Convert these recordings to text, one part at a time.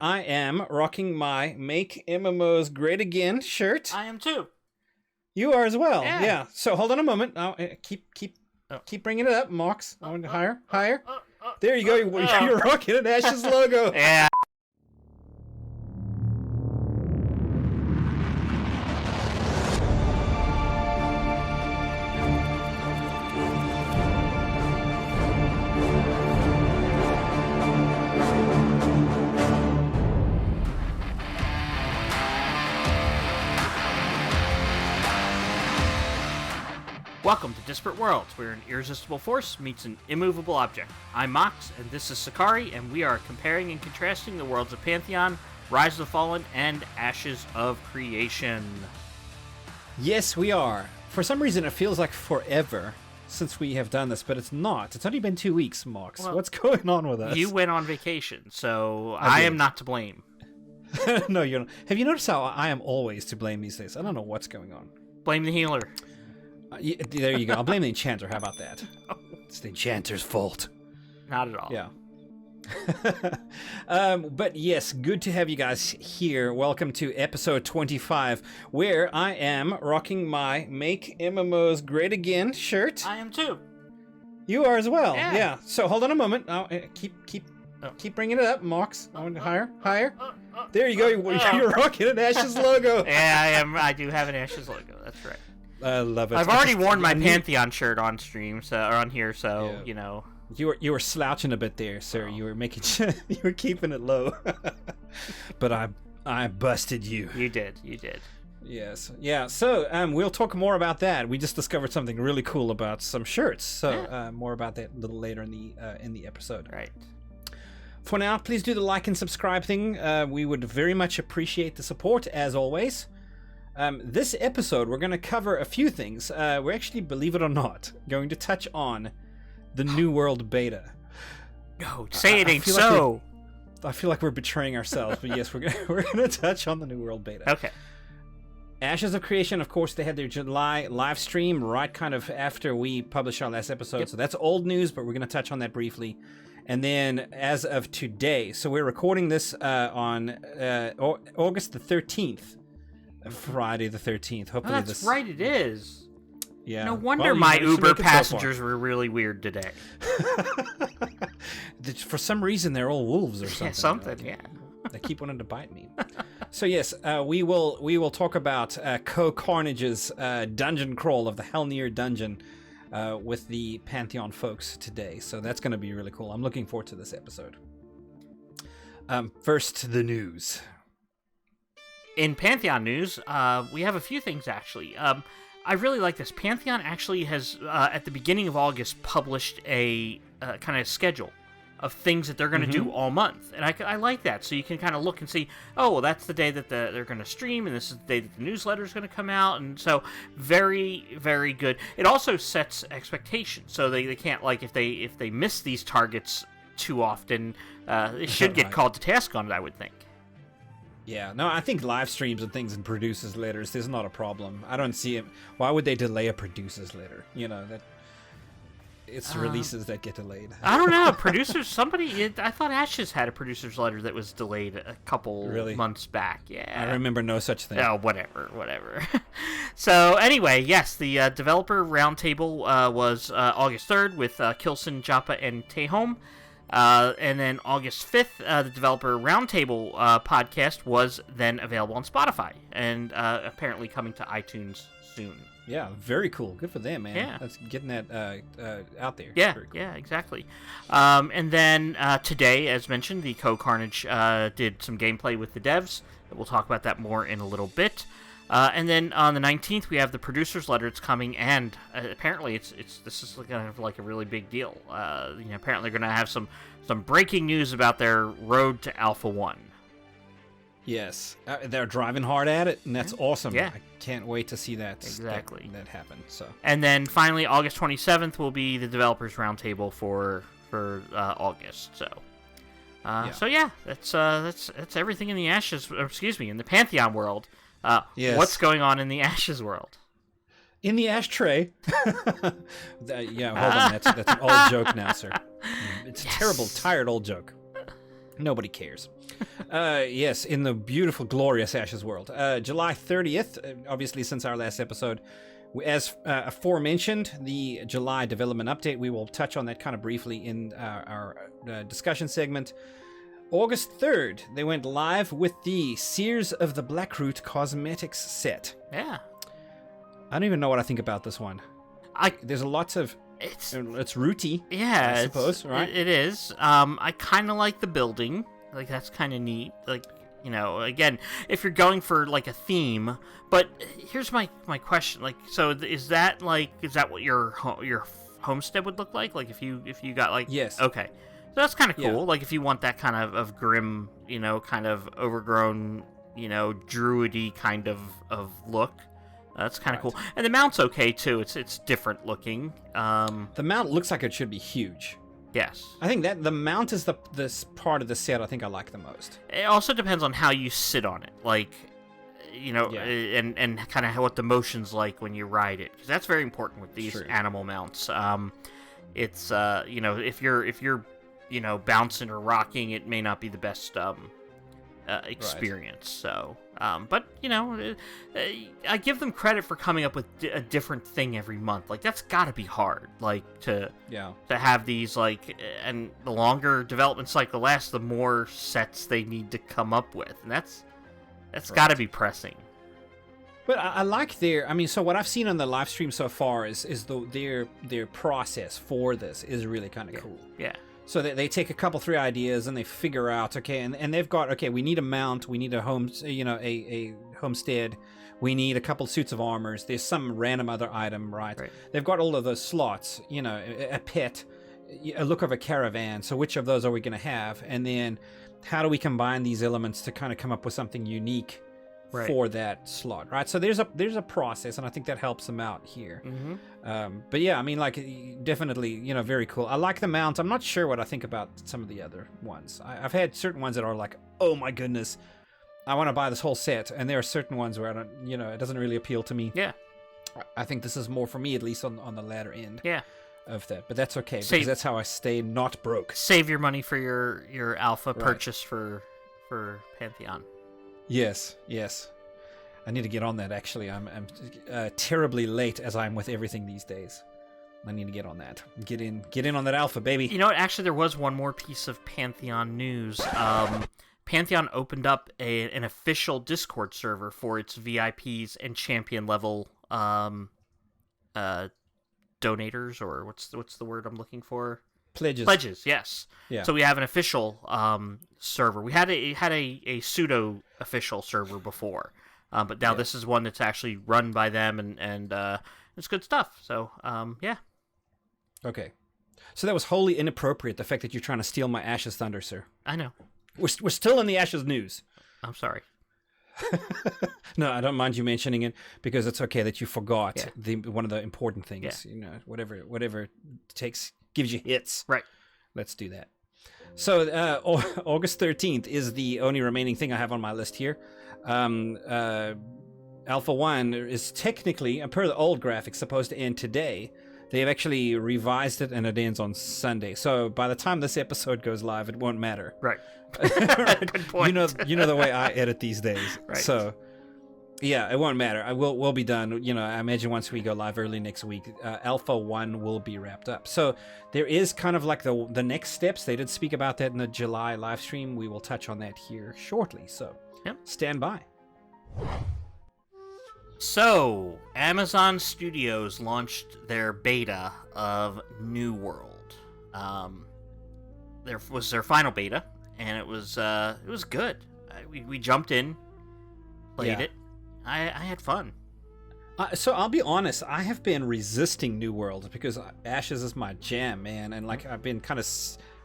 I am rocking my Make MMOs Great Again shirt. I am too. You are as well. Yeah. So hold on a moment. I'll, keep bringing it up, Mox. Higher. There you go. You're rocking an Ashes logo. Yeah. Welcome to Disparate Worlds, where an irresistible force meets an immovable object. I'm Mox, and this is Sechari, and we are comparing and contrasting the worlds of Pantheon, Rise of the Fallen, and Ashes of Creation. Yes, we are. For some reason, it feels like forever since we have done this, but it's not. It's only been 2 weeks, Mox. Well, what's going on with us? You went on vacation, so I am not to blame. No, you're not. Have you noticed how I am always to blame these days? I don't know what's going on. Blame the healer. There you go. I'll blame the enchanter. How about that? It's the enchanter's fault. Not at all. Yeah. But yes, good to have you guys here. Welcome to episode 25, where I am rocking my Make MMOs Great Again shirt. I am too. You are as well. Yeah. So hold on a moment. I'll, keep bringing it up, Mox. Higher. There you go. You're rocking an Ashes logo. Yeah, I am. I do have an Ashes logo. That's right. I love it. I've already worn my Pantheon shirt on stream, or on here, so Yeah. you know. You were slouching a bit there, sir. You were you were keeping it low. But I busted you. You did. Yes. Yeah. So we'll talk more about that. We just discovered something really cool about some shirts. So more about that a little later in the episode. Right. For now, please do the like and subscribe thing. We would very much appreciate the support, as always. This episode, we're going to cover a few things. We're actually, believe it or not, going to touch on the New World beta. No, say it ain't so. I feel like we're betraying ourselves, but yes, we're going to touch on the New World beta. Okay. Ashes of Creation, of course, they had their July live stream right kind of after we published our last episode. Yep. So that's old news, but we're going to touch on that briefly. And then as of today, so we're recording this on August the 13th. Friday the 13th. Hopefully that's right, it is. Yeah. No wonder my Uber passengers were really weird today. For some reason, they're all wolves or something. Yeah. They keep wanting to bite me. So yes, we will talk about CohhCarnage's dungeon crawl of the Halnir dungeon with the Pantheon folks today. So that's going to be really cool. I'm looking forward to this episode. First, the news. In Pantheon news, we have a few things, actually. I really like this. Pantheon actually has, at the beginning of August, published a kind of schedule of things that they're going to do all month. And I like that. So you can kind of look and see, oh, well, that's the day that they're going to stream, and this is the day that the newsletter is going to come out. And so very, very good. It also sets expectations. So they can't, like, if they miss these targets too often, they should get called to task on it, I would think. Yeah, no, I think live streams and things and producers letters, there's not a problem. I don't see it. Why would they delay a producers letter? You know, that it's releases that get delayed. I don't know. Producers, I thought Ashes had a producer's letter that was delayed a couple months back. Yeah. I remember no such thing. Oh, whatever. So anyway, yes, the developer roundtable was August 3rd with Kilson, Joppa, and Tehom. And then August 5th, the Developer Roundtable podcast was then available on Spotify and apparently coming to iTunes soon. Yeah, very cool. Good for them, man. Yeah. That's getting that out there. Yeah, very cool. Yeah, exactly. And then today, as mentioned, the CohhCarnage did some gameplay with the devs. We'll talk about that more in a little bit. And then on the 19th, we have the producer's letter. It's coming, and apparently this is going to have like a really big deal. Apparently they're going to have some breaking news about their road to Alpha 1. Yes, they're driving hard at it, and that's awesome. Yeah. I can't wait to see that Exactly. that happen. So. And then finally, August 27th will be the developers roundtable for August. So. So yeah, that's everything in the Ashes. In the Pantheon world. Yes. What's going on in the Ashes world? In the ashtray. Yeah, hold on. That's an old joke now, sir. It's a terrible, tired old joke. Nobody cares. Yes, in the beautiful, glorious Ashes world. July 30th, obviously since our last episode, as aforementioned, the July development update, we will touch on that kind of briefly in our discussion segment. August 3rd, they went live with the Seers of the Blackroot cosmetics set. Yeah. I don't even know what I think about this one. There's lots of... It's rooty, yeah, I suppose, right? It is. I kind of like the building. Like, that's kind of neat. Like, you know, again, if you're going for, like, a theme. But here's my question. Like, so is that what your homestead would look like? Like, if you got, like... Yes. Okay. So that's kind of cool. Yeah. Like, if you want that kind of grim, you know, kind of overgrown, you know, druidy kind of look. That's kind of cool. And the mount's okay, too. It's different looking. The mount looks like it should be huge. Yes. I think that the mount is this part of the set I think I like the most. It also depends on how you sit on it. Like, you know, and kind of what the motion's like when you ride it. Because that's very important with these animal mounts. It's, you know, if you're, you know, bouncing or rocking, it may not be the best experience. So, but, you know, I give them credit for coming up with a different thing every month. Like, that's got to be hard. Like, to have these, like, and the longer development cycle lasts, the more sets they need to come up with. And that's got to be pressing. But I like so what I've seen on the live stream so far is their process for this is really kind of cool. Yeah. So they take a couple, 3 ideas and they figure out, okay, and they've got, okay, we need a mount, we need a home, you know, a homestead, we need a couple suits of armors, there's some random other item, right? They've got all of those slots, you know, a pet, a look of a caravan, so which of those are we going to have? And then how do we combine these elements to kind of come up with something unique for that slot, right? So there's a process, and I think that helps them out here. But yeah, I mean, like, definitely, you know, very cool. I like the mount. I'm not sure what I think about some of the other ones. I've had certain ones that are like, oh my goodness, I want to buy this whole set, and there are certain ones where I don't, you know, it doesn't really appeal to me. Yeah. I think this is more for me, at least on the latter end. Yeah. Of that, but that's okay because that's how I stay not broke. Save your money for your alpha purchase for Pantheon. Yes. I need to get on that, actually. I'm terribly late as I'm with everything these days. I need to get on that. Get in on that alpha, baby. You know what? Actually, there was one more piece of Pantheon news. Pantheon opened up an official Discord server for its VIPs and champion level donators, or what's the word I'm looking for? Pledges, yes. Yeah. So we have an official server. We had a pseudo official server before, but now this is one that's actually run by them, and it's good stuff. So yeah. Okay. So that was wholly inappropriate. The fact that you're trying to steal my Ashes thunder, sir. I know. We're still in the Ashes news. I'm sorry. No, I don't mind you mentioning it because it's okay that you forgot one of the important things. Yeah. You know, whatever it takes gives you hits. Right. Let's do that. So August 13th is the only remaining thing I have on my list here. Alpha 1 is technically, per the old graphics, supposed to end today. They have actually revised it, and it ends on Sunday. So by the time this episode goes live, it won't matter. Right. Good point. You know the way I edit these days. Right. So yeah, it won't matter. We'll be done. You know, I imagine once we go live early next week, Alpha 1 will be wrapped up. So there is kind of like the next steps. They did speak about that in the July live stream. We will touch on that here shortly. So stand by. So, Amazon Studios launched their beta of New World. There was their final beta, and it was good. We jumped in, played it. I had fun. So I'll be honest, I have been resisting New World because Ashes is my jam, man, and like I've been kind of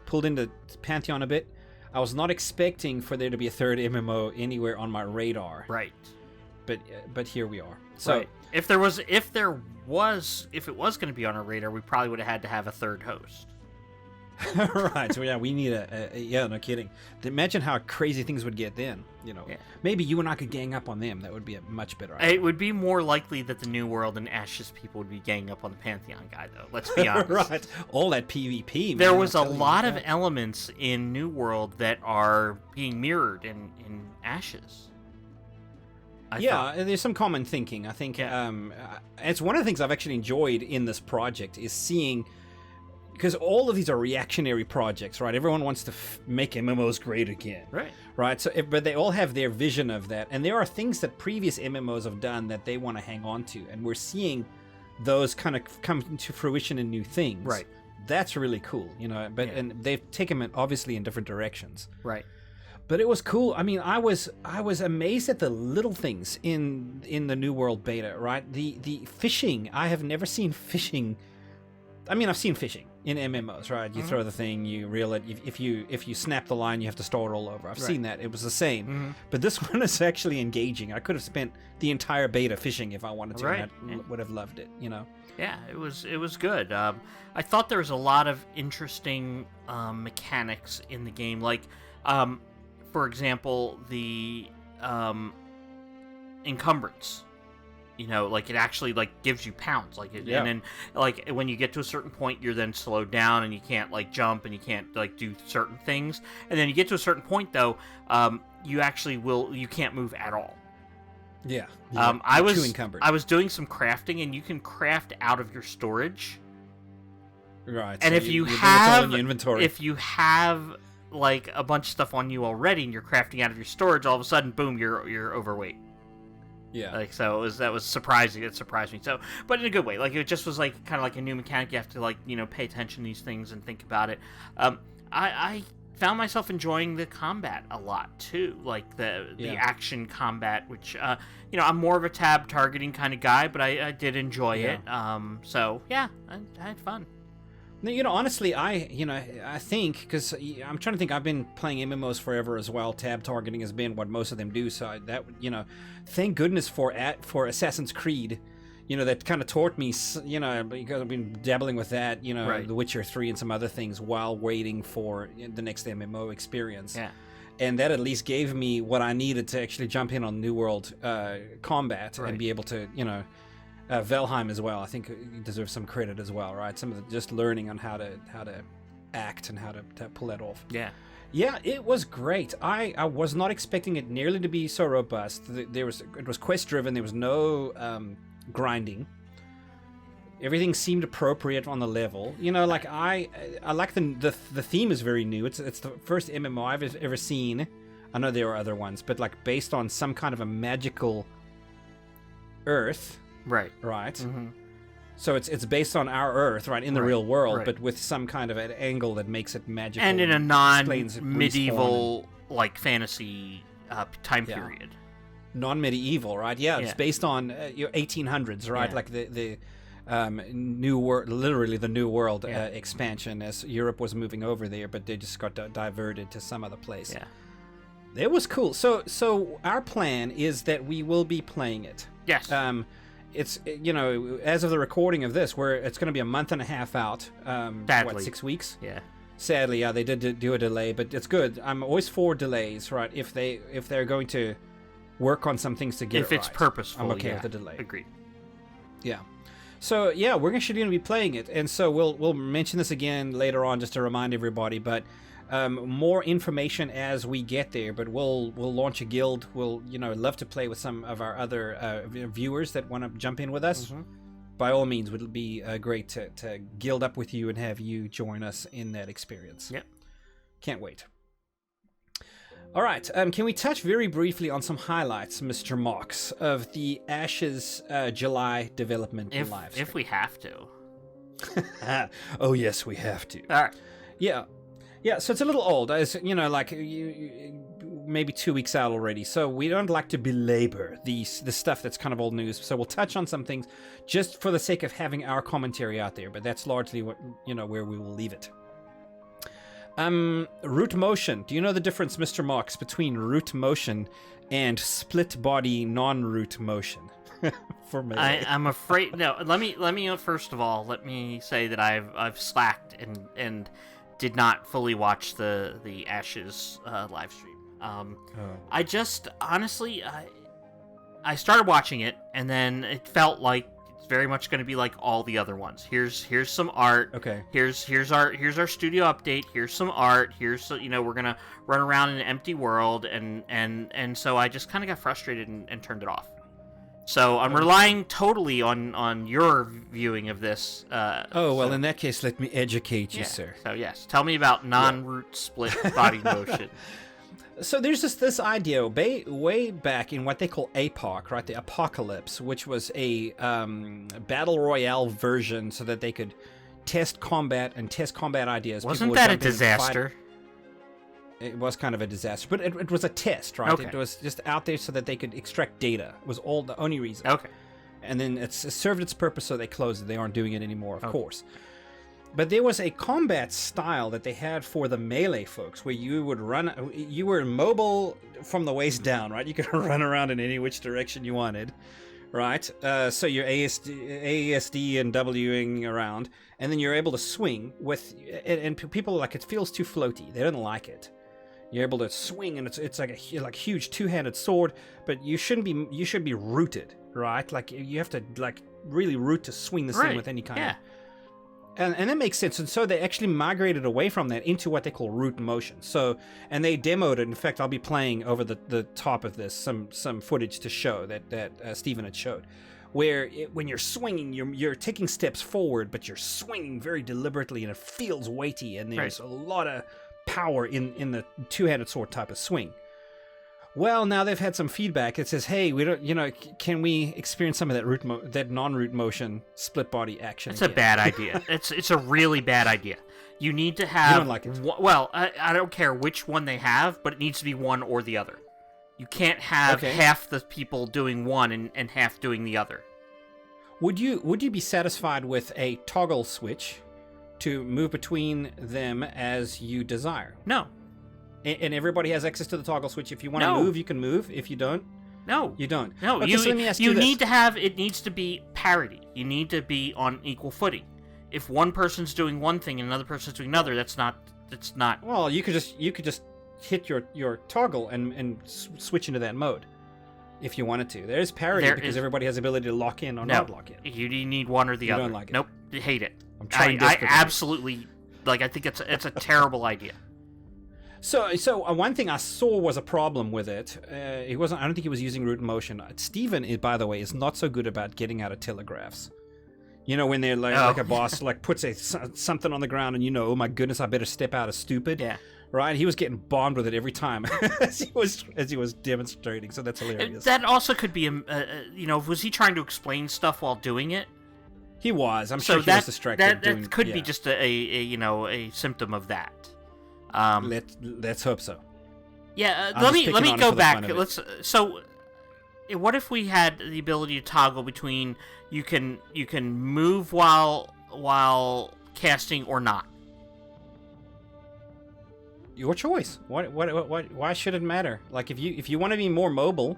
pulled into Pantheon a bit. I was not expecting for there to be a third MMO anywhere on my radar. Right. But here we are. So right. If it was going to be on our radar, we probably would have had to have a third host. Right. So yeah, we need yeah, no kidding. Imagine how crazy things would get then. Yeah. Maybe you and I could gang up on them. That would be a much better idea. It would be more likely that the New World and Ashes people would be ganging up on the Pantheon guy, though. Let's be honest. Right. All that PvP. Man, there was a lot of elements in New World that are being mirrored in Ashes. And there's some common thinking. I think it's one of the things I've actually enjoyed in this project is seeing, because all of these are reactionary projects, right? Everyone wants to make MMOs great again, right? So, but they all have their vision of that, and there are things that previous MMOs have done that they want to hang on to, and we're seeing those kind of come to fruition in new things. Right. That's really cool, But and they've taken it obviously in different directions. Right. But it was cool. I mean, I was amazed at the little things in the New World beta, right? The fishing. I have never seen fishing. I mean, I've seen fishing in MMOs, right? You throw the thing, you reel it. If you snap the line, you have to start all over. I've seen that. It was the same. But this one is actually engaging. I could have spent the entire beta fishing if I wanted to. And I would have loved it, Yeah, it was good. I thought there was a lot of interesting mechanics in the game, like. For example, the encumbrance, like it actually like gives you pounds, like it, and then like when you get to a certain point, you're then slowed down and you can't like jump and you can't like do certain things. And then you get to a certain point though, you can't move at all. Yeah. I was doing some crafting, and you can craft out of your storage. Right. And so if you have like a bunch of stuff on you already and you're crafting out of your storage, all of a sudden boom, you're overweight. Like, so that was surprising. It surprised me. So, but in a good way. Like, it just was like kind of like a new mechanic. You have to like pay attention to these things and think about it. I found myself enjoying the combat a lot too, like the action combat, which I'm more of a tab targeting kind of guy, but I did enjoy it. So yeah, I had fun. Honestly, I think, because I'm trying to think, I've been playing MMOs forever as well. Tab targeting has been what most of them do. So thank goodness for Assassin's Creed, that kind of taught me, because I've been dabbling with that, The Witcher 3 and some other things while waiting for the next MMO experience. Yeah. And that at least gave me what I needed to actually jump in on New World combat and be able to, Valheim as well. I think he deserves some credit as well, right? Some of the just learning on how to act and how to pull that off. Yeah, it was great. I was not expecting it nearly to be so robust. It was quest driven. There was no grinding. Everything seemed appropriate on the level. Like I like the theme is very new. It's the first MMO I've ever seen. I know there are other ones, but like based on some kind of a magical Earth. Right. Mm-hmm. So it's based on our Earth, right, in the real world, but with some kind of an angle that makes it magical. And in a non-medieval, like, fantasy time period. Non-medieval, right? Yeah, it's based on 1800s, right? Like the New World, literally the New World expansion as Europe was moving over there, but they just got diverted to some other place. Yeah. It was cool. So our plan is that we will be playing it. Yes. It's, as of the recording of this, it's going to be a month and a half out. Sadly. 6 weeks? Yeah. Sadly, yeah, they did do a delay, but it's good. I'm always for delays, right? If they're going to work on some things to get it right. If it's purposeful, I'm okay with the delay. Agreed. Yeah. So, yeah, we're actually going to be playing it, and so we'll mention this again later on just to remind everybody, but more information as we get there, but we'll launch a guild. We'll love to play with some of our other viewers that want to jump in with us. By all means, it would be great to guild up with you and have you join us in that experience. Yep. Can't wait. All right, can we touch very briefly on some highlights, Mr. Mox, of the Ashes July development live stream? If we have to. Oh yes, we have to. All right. Yeah, so it's a little old, as maybe 2 weeks out already. So we don't like to belabor the stuff that's kind of old news. So we'll touch on some things just for the sake of having our commentary out there. But that's largely what where we will leave it. Root motion. Do you know the difference, Mr. Mox, between root motion and split body non-root motion? For me, I'm afraid. No. Let me first of all let me say that I've slacked and did not fully watch the Ashes live stream. I just honestly, I started watching it, and then it felt like it's very much going to be like all the other ones. Here's some art. Okay. Here's our studio update. Here's some art. We're gonna run around in an empty world, and so I just kind of got frustrated and turned it off. So I'm relying totally on your viewing of this. In that case, let me educate you, sir. So yes, tell me about non-root split body motion. So there's this idea way back in what they call APOC, right? The Apocalypse, which was a battle royale version so that they could test combat ideas. Wasn't that a disaster? It was kind of a disaster, but it was a test, right? Okay. It was just out there so that they could extract data. It was all the only reason. Okay. And then it served its purpose, so they closed it. They aren't doing it anymore, of course. But there was a combat style that they had for the melee folks, where you were mobile from the waist down, right? You could run around in any which direction you wanted, right? So you're ASD and Wing around, and then you're able to swing with, and people are like, it feels too floaty. They don't like it. You're able to swing, and it's like a huge two-handed sword, but you should be rooted, right? Like you have to really root to swing this thing with any kind of. And that makes sense. And so they actually migrated away from that into what they call root motion. So, and they demoed it. In fact, I'll be playing over the top of this some footage to show that Stephen had showed, where when you're swinging, you're taking steps forward, but you're swinging very deliberately, and it feels weighty, and there's a lot of power in the two-handed sword type of swing. Well, now they've had some feedback. It says, "Hey, we don't, can we experience some of that that non-root motion split body action?" It's a bad idea. It's a really bad idea. You need to have. You don't like it? Well, I don't care which one they have, but it needs to be one or the other. You can't have half the people doing one and half doing the other. Would you be satisfied with a toggle switch to move between them as you desire? No. And everybody has access to the toggle switch. If you want to move, you can move. If you don't, you don't. No, okay, so let me ask you this. It needs to be parity. You need to be on equal footing. If one person's doing one thing and another person's doing another, it's not. Well, you could just hit your toggle and switch into that mode if you wanted to. There's parity because everybody has the ability to lock in or not lock in. You need one or the other. You don't like it. Nope, I hate it. I'm trying I absolutely I think it's a terrible idea. So one thing I saw was a problem with it. I don't think he was using root motion. Steven, by the way, is not so good about getting out of telegraphs. You know, when they're like a boss puts something on the ground, and oh my goodness, I better step out of stupid. Yeah. Right? He was getting bombed with it every time as he was demonstrating. So that's hilarious. That also could be was he trying to explain stuff while doing it? He was. I'm sure he was distracted. That could be just a symptom of that. Let's hope so. Yeah, let me go back. So what if we had the ability to toggle between you can move while casting or not? Your choice. Why should it matter? Like if you want to be more mobile,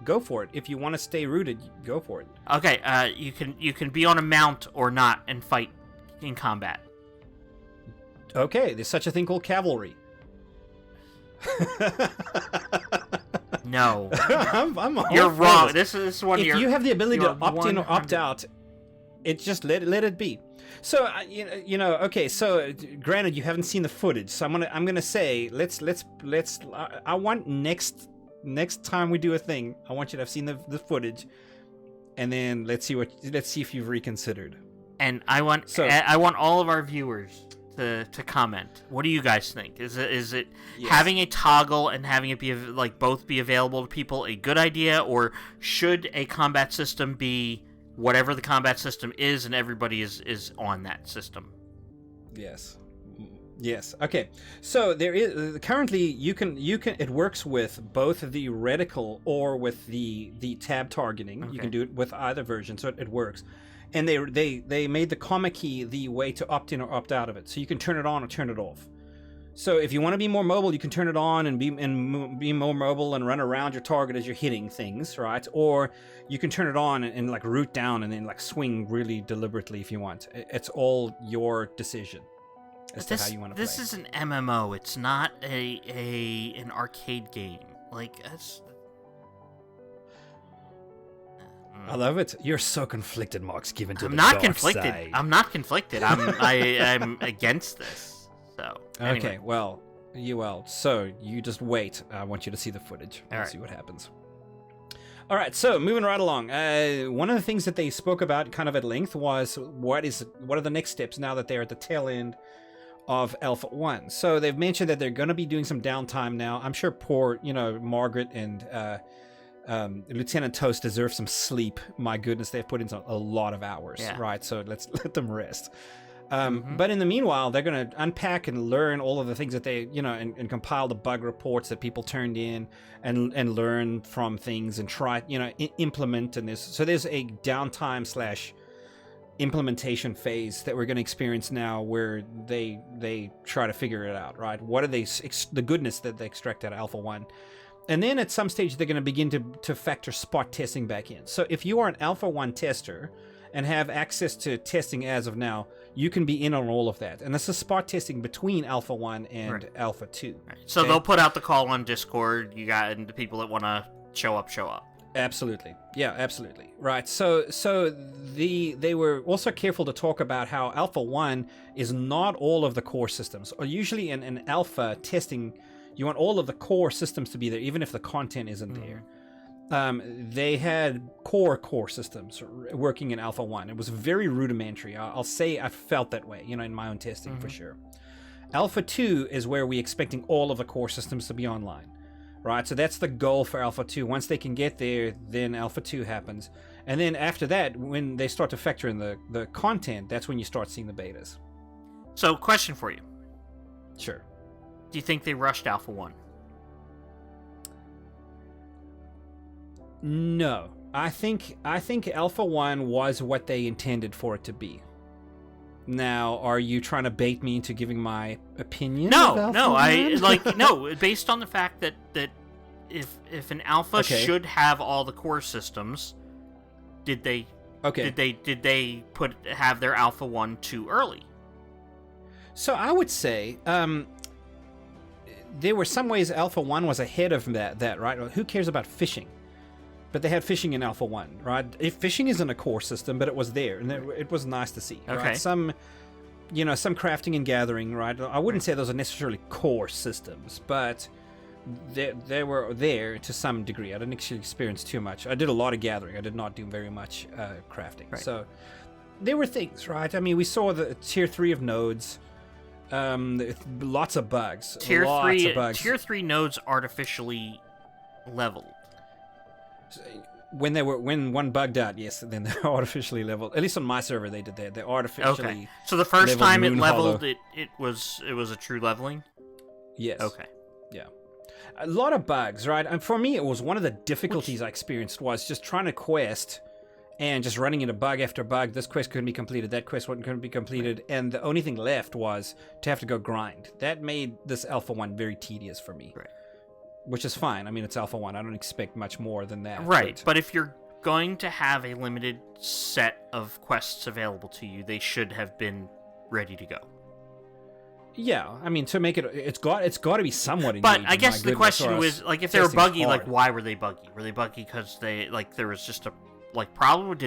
go for it. If you want to stay rooted, go for it. Okay, you can be on a mount or not and fight in combat. Okay, there's such a thing called cavalry. No, I'm you're wrong. This is one. If you have the ability to opt in or opt out, it just let it be. So okay. So granted, you haven't seen the footage, so I'm gonna say let's. I want next time we do a thing, I want you to have seen the footage, and then let's see if you've reconsidered. And I want all of our viewers to comment. What do you guys think? Is it having a toggle and having it be both be available to people a good idea, or should a combat system be whatever the combat system is and everybody is on that system? Yes. Okay. So there is currently you can it works with both the reticle or with the tab targeting. Okay. You can do it with either version, so it works. And they made the comma key the way to opt in or opt out of it, so you can turn it on or turn it off. So if you want to be more mobile, you can turn it on and be more mobile and run around your target as you're hitting things, right? Or you can turn it on and root down and then swing really deliberately if you want. It's all your decision. as to how you want to play. This is an MMO. It's not an arcade game. Like, that's... I love it. You're so conflicted, Mox, given to I'm the not dark conflicted. side. I'm not conflicted. I'm against this. So, anyway. Okay, well, so you just wait. I want you to see the footage and see what happens. All right, so moving right along. One of the things that they spoke about kind of at length was what are the next steps now that they're at the tail end of Alpha 1. So they've mentioned that they're going to be doing some downtime now. I'm sure poor, Margaret and Lieutenant Toast deserve some sleep. My goodness, they've put in a lot of hours, right? So let's let them rest. But in the meanwhile, they're going to unpack and learn all of the things that they, and compile the bug reports that people turned in and learn from things and try, implement in this. So there's a downtime / implementation phase that we're going to experience now where they try to figure it out, right? What are the goodness that they extract out of Alpha 1? And then at some stage, they're going to begin to factor spot testing back in. So if you are an Alpha 1 tester and have access to testing as of now, you can be in on all of that. And this is spot testing between Alpha 1 and Alpha 2. Right. So they'll put out the call on Discord. You got and the people that want to show up. Absolutely. Yeah, absolutely. Right. So they were also careful to talk about how Alpha 1 is not all of the core systems. Or usually in Alpha testing, you want all of the core systems to be there, even if the content isn't there. They had core systems working in Alpha 1. It was very rudimentary. I'll say I felt that way, in my own testing for sure. Alpha 2 is where we're expecting all of the core systems to be online, right? So that's the goal for Alpha 2. Once they can get there, then Alpha 2 happens. And then after that, when they start to factor in the content, that's when you start seeing the betas. So, question for you. Sure. Do you think they rushed Alpha 1? No. I think Alpha 1 was what they intended for it to be. Now, are you trying to bait me into giving my opinion? No, based on the fact that if an Alpha should have all the core systems, did they have their Alpha 1 too early? So I would say there were some ways Alpha 1 was ahead of that, right? Who cares about fishing? But they had fishing in Alpha 1, right? If fishing isn't a core system, but it was there, and it was nice to see. Okay. Right? Some crafting and gathering, right? I wouldn't say those are necessarily core systems, but they were there to some degree. I didn't actually experience too much. I did a lot of gathering. I did not do very much crafting. Right. So there were things, right? I mean, we saw the tier 3 of nodes. Lots of bugs. Tier 3 nodes artificially leveled. When one bugged out, yes, then they're artificially leveled. At least on my server, they did that. They artificially. Okay. So the first time it leveled, Hollow. it was a true leveling. Yes. Okay. Yeah. A lot of bugs, right? And for me, it was one of the difficulties I experienced was just trying to quest and just running into bug after bug. This quest couldn't be completed. That quest couldn't be completed, and the only thing left was to have to go grind. That made this Alpha 1 very tedious for me. Right. Which is fine. I mean, it's Alpha 1. I don't expect much more than that. Right, but if you're going to have a limited set of quests available to you, they should have been ready to go. Yeah, I mean, to make it's got to be somewhat engaging. But I guess the question was, like, if they were buggy, like, why were they buggy? Were they buggy because there was just a, problem?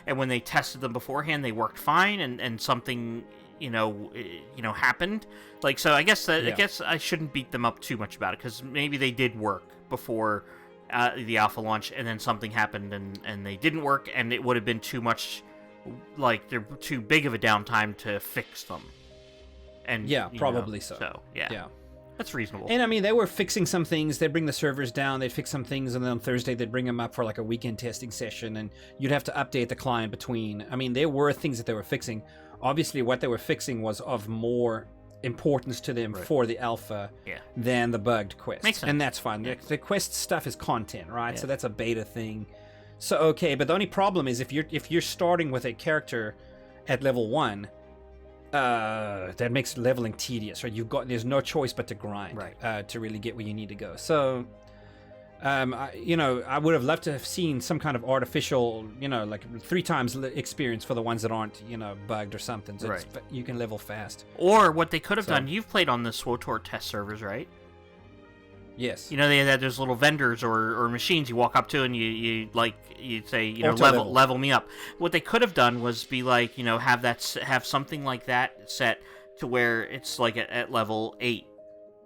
And when they tested them beforehand, they worked fine, and something, happened? So I guess I shouldn't beat them up too much about it, because maybe they did work before the alpha launch, and then something happened, and they didn't work, and it would have been too much, they're too big of a downtime to fix them. And probably so. So, yeah. That's reasonable. And I mean, they were fixing some things. They'd bring the servers down, they'd fix some things, and then on Thursday they'd bring them up for a weekend testing session, and you'd have to update the client between. I mean, there were things that they were fixing. Obviously, what they were fixing was of more importance to them for the alpha than the bugged quest. Makes sense. And that's fine. Yeah. The quest stuff is content, right? Yeah. So that's a beta thing. So okay, but the only problem is if you're starting with a character at level 1, that makes leveling tedious, right? There's no choice but to grind, right, to really get where you need to go. So I would have loved to have seen some kind of artificial, like 3 times experience for the ones that aren't, bugged or something. So Right. you can level fast. Or what they could have done, you've played on the SWTOR test servers, right? Yes. They had those little vendors or machines you walk up to and you say, Auto-level. level me up. What they could have done was be like, have something like that set to where it's like at level 8,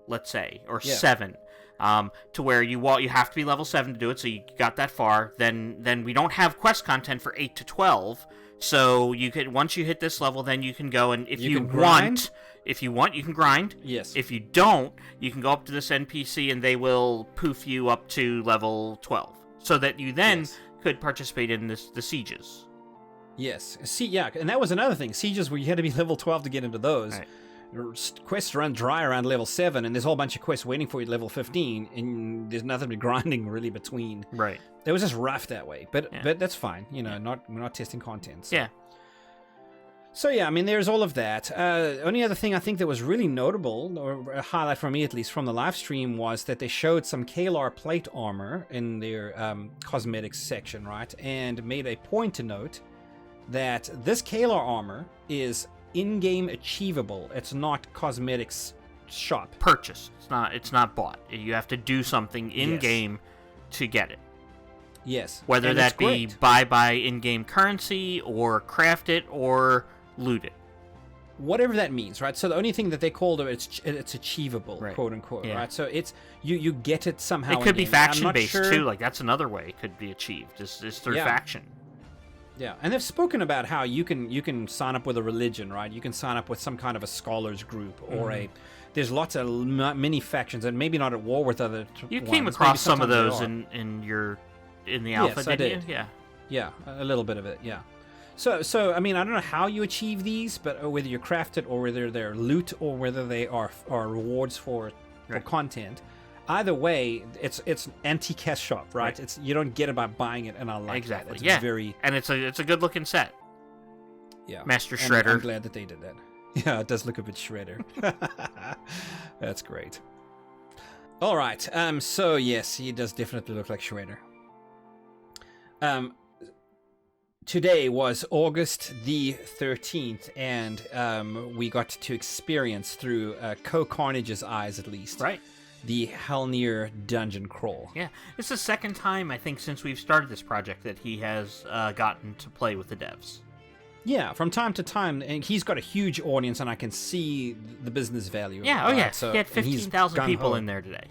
let's say, or 7. To where you have to be level 7 to do it, so you got that far. Then we don't have quest content for 8 to 12. So you could, once you hit this level, then you can go and if you want, you can grind. Yes. If you don't, you can go up to this NPC and they will poof you up to level 12, so that you then could participate in the sieges. Yes. And that was another thing. Sieges where you had to be level 12 to get into those. Right. Quests run dry around level 7, and there's a whole bunch of quests waiting for you at level 15, and there's nothing but grinding really between. Right. It was just rough that way, but that's fine. We're not testing content. So. Yeah. So there's all of that. Only other thing I think that was really notable, or a highlight for me at least from the live stream, was that they showed some Kaelar plate armor in their cosmetics section, right? And made a point to note that this Kaelar armor is in-game achievable. It's not cosmetics shop Purchase. It's not bought. You have to do something in-game to get it. Yes. Whether and that be great. buy in-game currency or craft it or loot it. Whatever that means, right? So the only thing that they called it, it's achievable, Right. quote unquote, Yeah. right? So it's you get it somehow. It could be in-game. I'm not faction-based sure. too. Like that's another way it could be achieved. Is through faction. Yeah, and they've spoken about how you can sign up with a religion, right? You can sign up with some kind of a scholars group or there's lots of mini factions, and maybe not at war with other. You ones. came Maybe across some of sometimes they those are. in the alpha, Yes, I didn't did. you? Yeah. Yeah, a little bit of it. Yeah. So I don't know how you achieve these, but whether you craft it or whether they're loot or whether they are rewards for content. Either way, it's anti-cash shop, right? It's you don't get it by buying it, and I like Exactly. that. It's and it's a good looking set. Master And Shredder. I'm glad that they did that. Yeah, it does look a bit Shredder. That's great. All right. So yes, he does definitely look like Shredder. Today was August the 13th, and we got to experience through CohhCarnage's eyes, at least, Right. the Halnir dungeon crawl. Yeah. It's the second time, I think, since we've started this project that he has gotten to play with the devs. Yeah, from time to time, and he's got a huge audience, and I can see the business value. of Yeah, it, oh yeah. right? So, he had and he's 15,000 people gung-ho. in there today.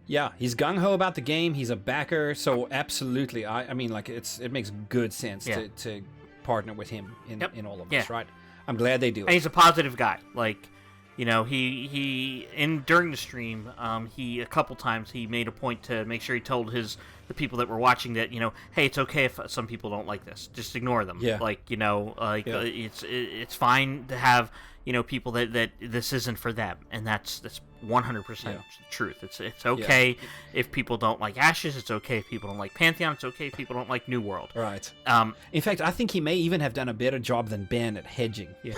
Yeah, he's gung-ho about the game. He's a backer, so absolutely. I mean, like, it makes good sense to partner with him in all of this, right? I'm glad they do And it. he's a positive guy. Like, he during the stream, he a couple times he made a point to make sure he told the people that were watching that, hey, it's okay if some people don't like this. Just ignore them. Yeah. Like, it's fine to have, people that this isn't for them, and that's 100% truth. It's okay if people don't like Ashes. It's okay if people don't like Pantheon. It's okay if people don't like New World. Right. In fact, I think he may even have done a better job than Ben at hedging. Yeah.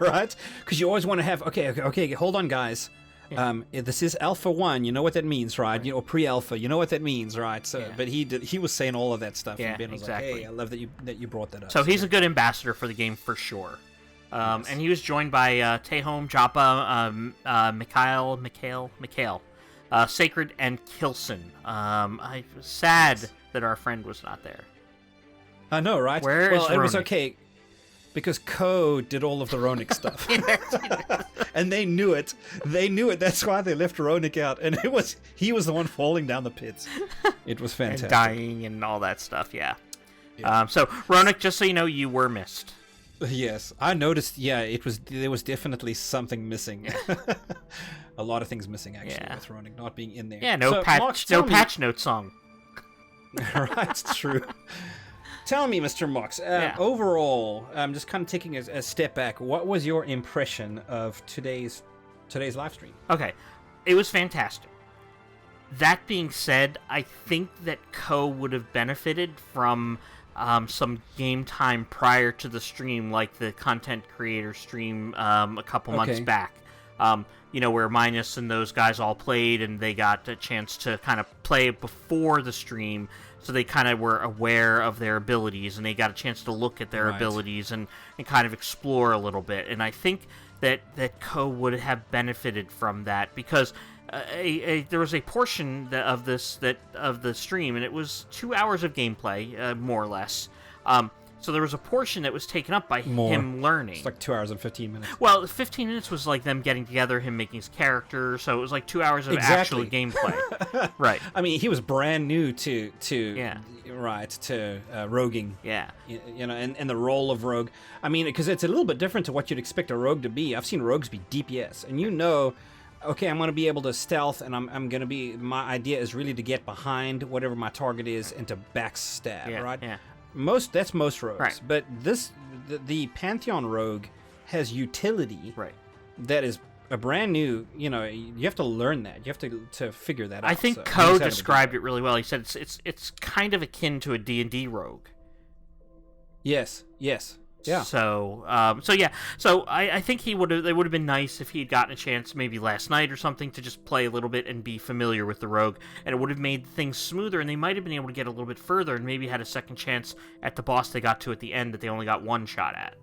Right? Because you always want to have, okay, hold on, guys. If this is Alpha 1, you know what that means, right? Or Pre-Alpha, you know what that means, right? So, but he was saying all of that stuff, and Ben was like, hey, I love that you brought that up. So he's a good ambassador for the game for sure. And he was joined by Tehom, Joppa, Mikhail, Sacred, and Kilson. I was sad that our friend was not there. I know, right? Where well, is it was Ronick? okay because Co did all of the Ronick stuff, and they knew it. They knew it. That's why they left Ronick out, and he was the one falling down the pits. It was fantastic. And dying and all that stuff. Yeah. So Ronick, just so you know, you were missed. Yes, I noticed. Yeah, there was definitely something missing. A lot of things missing actually with Ronick not being in there. Yeah, no patch note song. Right, it's true. Tell me, Mr. Mox, overall, just kind of taking a step back, what was your impression of today's live stream? Okay, it was fantastic. That being said, I think that Co would have benefited from some game time prior to the stream, like the content creator stream a couple months back. where Minus and those guys all played, and they got a chance to kind of play before the stream, so they kind of were aware of their abilities, and they got a chance to look at their abilities and kind of explore a little bit. And I think that Co would have benefited from that, because there was a portion of the stream, and it was 2 hours of gameplay, more or less. So there was a portion that was taken up by him learning. It's like 2 hours and 15 minutes. Well, 15 minutes was like them getting together, him making his character, so it was like 2 hours of actual gameplay. Right. I mean, he was brand new to roguing. Yeah. And the role of rogue. I mean, because it's a little bit different to what you'd expect a rogue to be. I've seen rogues be DPS, and okay, I'm going to be able to stealth, and I'm going to be, my idea is really to get behind whatever my target is and to backstab, right? Yeah. That's most rogues. Right. But the Pantheon rogue has utility. Right. That is a brand new, you have to learn that. You have to figure that out. I think Co described it really well. He said it's kind of akin to a D&D rogue. Yes. Yeah. So I think it would have been nice if he had gotten a chance maybe last night or something to just play a little bit and be familiar with the rogue, and it would have made things smoother, and they might have been able to get a little bit further and maybe had a second chance at the boss they got to at the end that they only got one shot at.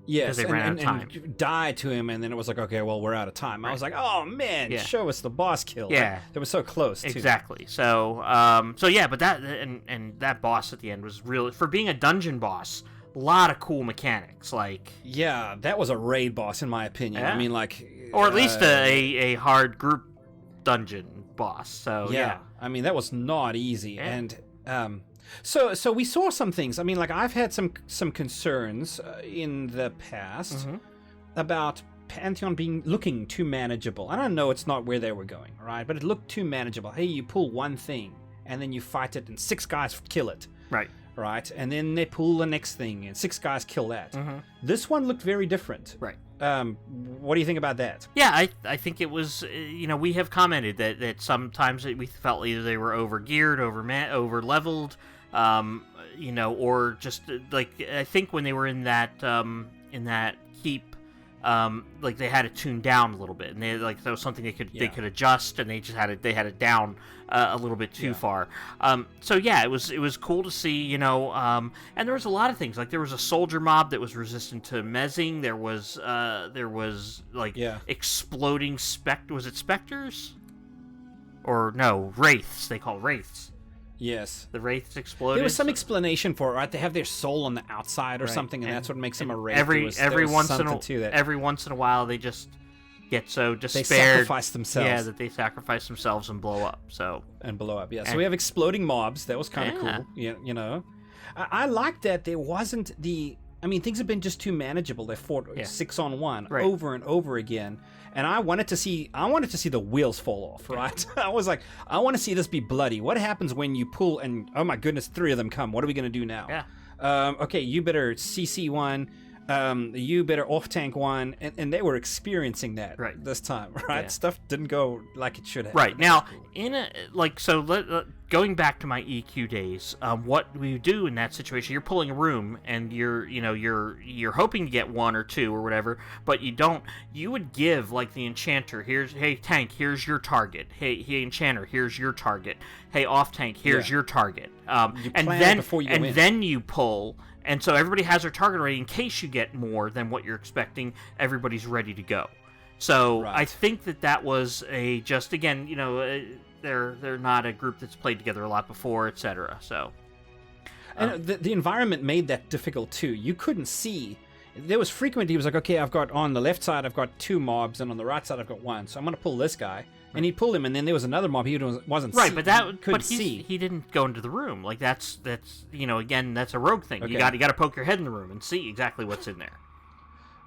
Yes, they ran out of time. And died to him, and then it was like, okay, well, we're out of time. I was like, oh man, show us the boss kill. Yeah, it was so close. Exactly. So but that and that boss at the end was really, for being a dungeon boss, a lot of cool mechanics. Like, yeah, that was a raid boss in my opinion. Yeah. I mean, like, or at least a hard group dungeon boss. So yeah. I mean, that was not easy, Yeah. and So we saw some things. I mean, like, I've had some concerns in the past about Pantheon looking too manageable. I don't know, it's not where they were going, right? But it looked too manageable. Hey, you pull one thing, and then you fight it, and 6 guys kill it. Right? And then they pull the next thing, and 6 guys kill that. This one looked very different. Right. What do you think about that? Yeah, I think it was, we have commented that sometimes we felt either they were over-geared, over-leveled, or just, like, I think when they were in that keep, like, they had it tuned down a little bit, and that was something they could adjust, and they had it down a little bit too far. It was cool to see, and there was a lot of things. Like, there was a soldier mob that was resistant to mezzing. There was exploding was it specters? Or no, wraiths. They call wraiths. Yes. The wraiths exploded. There was some explanation for it, right? They have their soul on the outside or something, and that's what makes them a wraith. Every once in a while, they just get so despaired. They sacrifice themselves. Yeah, that they sacrifice themselves and blow up. So yeah. So we have exploding mobs. That was kind of cool. I liked that there wasn't things have been just too manageable. They fought 6-on-1 over and over again. And I wanted to see the wheels fall off, right? I was like, I want to see this be bloody. What happens when you pull and, oh my goodness, 3 of them come? What are we going to do now? Yeah. Okay, you better CC one. You better off-tank one. And they were experiencing that this time, right? Yeah. Stuff didn't go like it should have. Right. Now, going back to my EQ days, what we do in that situation, you're pulling a room, and you're hoping to get 1 or 2 or whatever, but you don't. You would give, like, the enchanter, hey tank, here's your target. Hey enchanter, here's your target. Hey off tank, here's your target. Then you pull. And so everybody has their target ready in case you get more than what you're expecting. Everybody's ready to go. So I think that was they're not a group that's played together a lot before, etc. So, and the environment made that difficult too. You couldn't see. There was frequently, he was like, okay, I've got on the left side, I've got 2 mobs, and on the right side, I've got 1. So I'm going to pull this guy. And he pulled him, and then there was another mob he wasn't right, couldn't see. He didn't go into the room. Like, that's again, that's a rogue thing. Okay. You got to poke your head in the room and see exactly what's in there.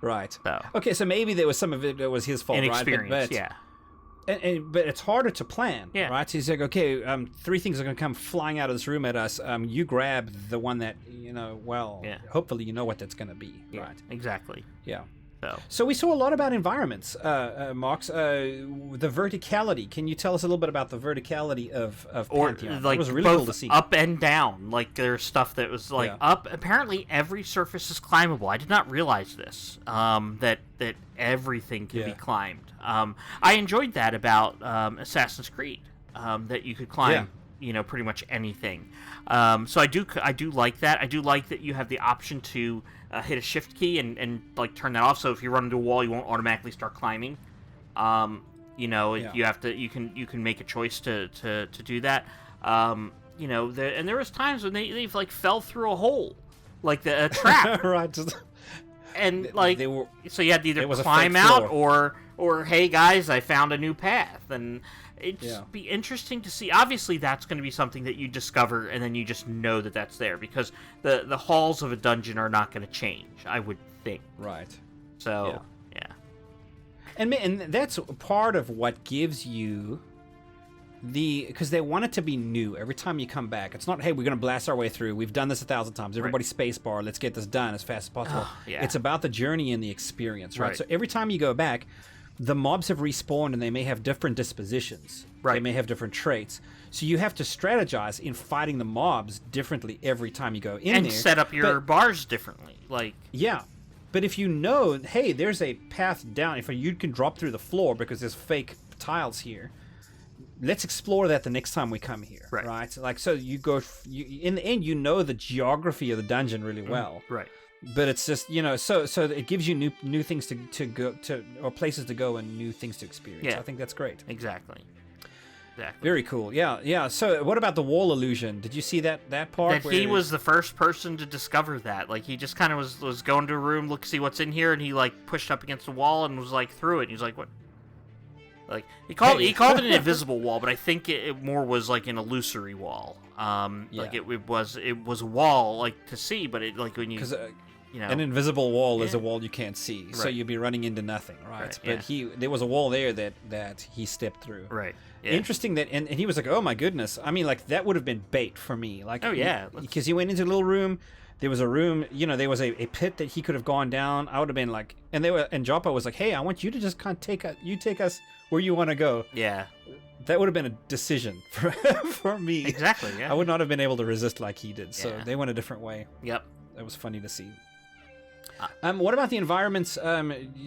Right. So. Okay, so maybe there was some of it that was his fault, Inexperience, right? yeah. But it's harder to plan, yeah. right? So he's like, okay, 3 things are going to come flying out of this room at us. You grab the one that, hopefully you know what that's going to be, yeah, right? Exactly. Yeah. So we saw a lot about environments, Mox. The verticality. Can you tell us a little bit about the verticality of Pantheon? Like, it was really cool to see. Up and down. Like, there's stuff that was like up. Apparently, every surface is climbable. I did not realize this. That everything can be climbed. I enjoyed that about Assassin's Creed. That you could climb. Pretty much anything. So I do like that. I do like that you have the option to hit a shift key and like turn that off. So if you run into a wall, you won't automatically start climbing. You have to. You can make a choice to do that. And there was times when they've like fell through a hole, like a trap. Right. And like they were, so you had to either climb out or hey guys, I found a new path. And it'd just be interesting to see. Obviously, that's going to be something that you discover, and then you just know that that's there, because the halls of a dungeon are not going to change, I would think. Right. So, yeah. And that's part of what gives you because they want it to be new every time you come back. It's not, hey, we're going to blast our way through. We've done this 1,000 times. Everybody spacebar. Let's get this done as fast as possible. It's about the journey and the experience, right? So every time you go back, the mobs have respawned and they may have different dispositions. They may have different traits. So you have to strategize in fighting the mobs differently every time you go in and there. And set up your bars differently. But if you know, hey, there's a path down. If you can drop through the floor because there's fake tiles here, let's explore that the next time we come here. Right? Like, so you go, in the end, you know the geography of the dungeon really well. Right. But it's just, so it gives you new things to go to, or places to go and new things to experience. Yeah. I think that's great. Exactly. Very cool. Yeah. So what about the wall illusion? Did you see that part? That he was the first person to discover that. Like, he just kind of was going to a room, see what's in here, and he like pushed up against the wall and was like through it. And he was like, what? Like, he called it an invisible wall, but I think it more was like an illusory wall. Like it was a wall like to see, but it like when you an invisible wall is a wall you can't see, so you'd be running into nothing, right? But there was a wall there that he stepped through. Right. Yeah. Interesting that, and he was like, oh my goodness. I mean, like, that would have been bait for me. Like, because he went into a little room. There was a room, there was a pit that he could have gone down. I would have been like, and Joppa was like, hey, I want you to just kind of take us where you want to go. Yeah. That would have been a decision for me. Exactly, yeah. I would not have been able to resist like he did. So they went a different way. Yep. That was funny to see. What about the environments?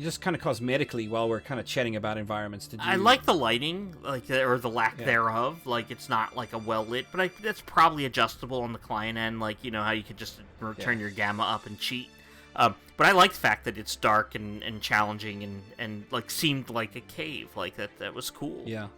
Just kind of cosmetically, while we're kind of chatting about environments, I like the lighting, or the lack thereof. Like, it's not like a well lit, but that's probably adjustable on the client end. Like, how you could just turn your gamma up and cheat. But I like the fact that it's dark and challenging and like seemed like a cave. Like that was cool. Yeah.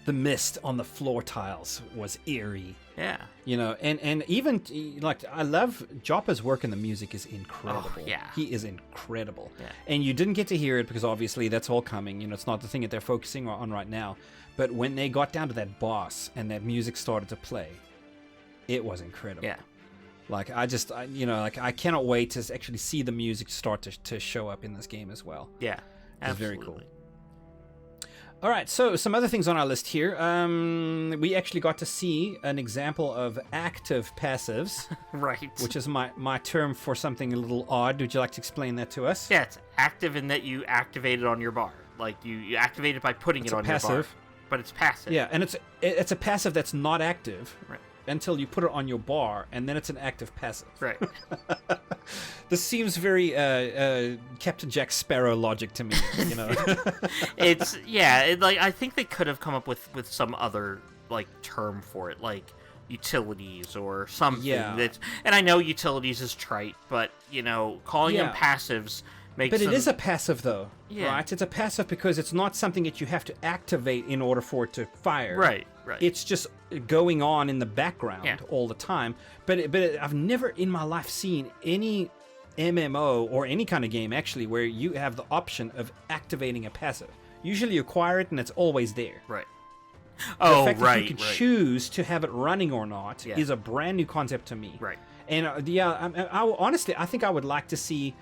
The mist on the floor tiles was eerie. Yeah. And even, like, I love Joppa's work in the music is incredible. Oh, yeah. He is incredible. Yeah. And you didn't get to hear it because obviously that's all coming. It's not the thing that they're focusing on right now. But when they got down to that boss and that music started to play, it was incredible. Yeah. Like, I cannot wait to actually see the music start to show up in this game as well. Yeah. It's very cool. All right, so some other things on our list here. We actually got to see an example of active passives. Right. Which is my term for something a little odd. Would you like to explain that to us? Yeah, it's active in that you activate it on your bar. Like, you activate it by putting it on your bar. But it's passive. Yeah, and it's a passive that's not active. Right. Until you put it on your bar, and then it's an active passive. Right. This seems very Captain Jack Sparrow logic to me. It's I think they could have come up with some other like term for it, like utilities or something. Yeah. And I know utilities is trite, but calling them passives makes. But it is a passive though, right? It's a passive because it's not something that you have to activate in order for it to fire. Right. It's just going on in the background all the time. But I've never in my life seen any MMO or any kind of game actually where you have the option of activating a passive. Usually you acquire it and it's always there. Right. The fact that you can choose to have it running or not is a brand new concept to me. Right. And honestly, I think I would like to see.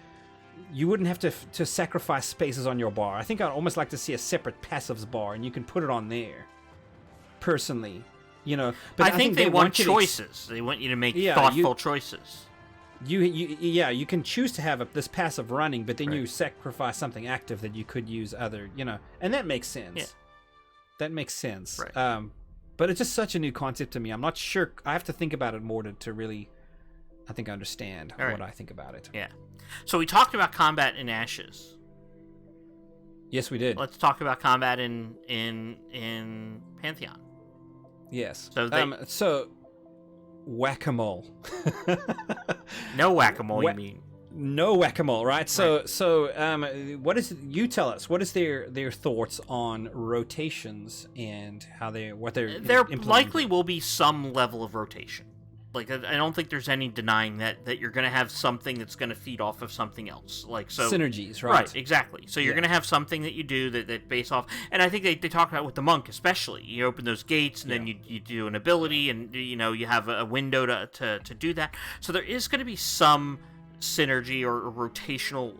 You wouldn't have to sacrifice spaces on your bar. I think I'd almost like to see a separate passives bar, and you can put it on there. Personally, but I think they want choices. They want you to make thoughtful choices. you can choose to have this passive running, but then you sacrifice something active that you could use other, and that makes sense. Yeah. That makes sense. Right. But it's just such a new concept to me. I'm not sure. I have to think about it more to really, I think, understand what I think about it. Yeah. So we talked about combat in Ashes. Yes, we did. Let's talk about combat in Pantheon. Yes. So whack-a-mole. No whack-a-mole, you mean? No whack-a-mole, right? So what is? You tell us. What is their thoughts on rotations and how there likely will be some level of rotation. Like, I don't think there's any denying that you're going to have something that's going to feed off of something else. Like, so synergies, right? Right, exactly. So you're going to have something that you do that base off, and I think they talk about with the monk especially. You open those gates, and then you do an ability, and you have a window to do that. So there is going to be some synergy or rotational